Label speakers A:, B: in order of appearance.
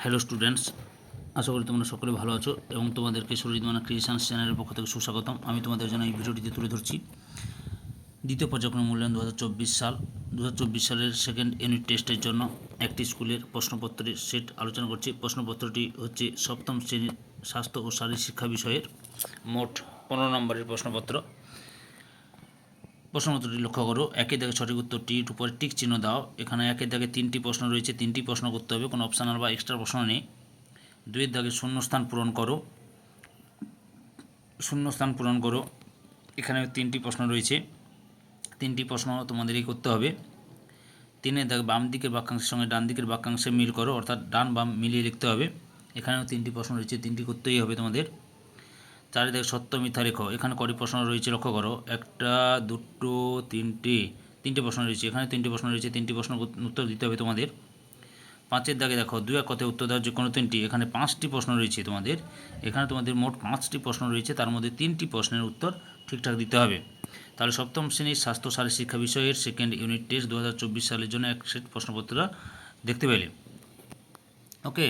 A: Hello students, আশা করি তোমরা সকলে ভালো আছো এবং তোমাদেরকে সূর্যদিমানা ক্রিয়েশনস চ্যানেলের পক্ষ থেকে সুস্বাগতম। আমি তোমাদের জন্য এই ভিডিওটিতে তুলে ধরছি দ্বিতীয় পর্যায়ক্রম মূল্যায়ন 2024 সালের সেকেন্ড ইউনিট টেস্টের জন্য একটি স্কুলের প্রশ্নপত্রের সেট আলোচনা করছি। প্রশ্নপত্রটি হচ্ছে সপ্তম শ্রেণীর স্বাস্থ্য ও শারীরিক শিক্ষা বিষয়ের মোট 15 নম্বরের প্রশ্নপত্র। প্রশ্নপত্রটি লক্ষ্য করো। একের দাগে সঠিক উত্তরটির উপরে টিক চিহ্ন দাও। এখানে একের দাগে 3টি প্রশ্ন রয়েছে, 3টি প্রশ্ন করতে হবে, কোনো অপশনাল বা এক্সট্রা প্রশ্ন নেই। দুইয়ের দাগে শূন্যস্থান পূরণ করো। শূন্যস্থান পূরণ করো। এখানে 3টি প্রশ্ন রয়েছে, 3টি প্রশ্ন তোমাদেরই করতে হবে। 3এর দাগে বাম দিকের বাক্যাংশের সঙ্গে ডান দিকের বাক্যাংশে মিল করো, অর্থাৎ ডান বাম মিলিয়ে লিখতে হবে। এখানেও 3টি প্রশ্ন রয়েছে, 3টি করতেই হবে তোমাদের। 4এর দাগে সত্য মিথ্যা লেখো। এখানে কটি প্রশ্ন রয়েছে লক্ষ্য করো। একটা, দুটো, তিনটে প্রশ্ন রয়েছে। এখানে 3টি প্রশ্ন রয়েছে, 3টি প্রশ্ন উত্তর দিতে হবে তোমাদের। 5এর দাগে দেখো দুই এক কথায় উত্তর দেওয়ার যে কোনো 3টি। এখানে 5টি প্রশ্ন রয়েছে তোমাদের। এখানে তোমাদের মোট 5টি প্রশ্ন রয়েছে, তার মধ্যে 3টি প্রশ্নের উত্তর ঠিকঠাক দিতে হবে। তাহলে সপ্তম শ্রেণীর স্বাস্থ্য শারীরিক শিক্ষা বিষয়ের সেকেন্ড ইউনিট টেস্ট 2024 সালের জন্য এক সেট প্রশ্নপত্র দেখতে পেলে। ওকে।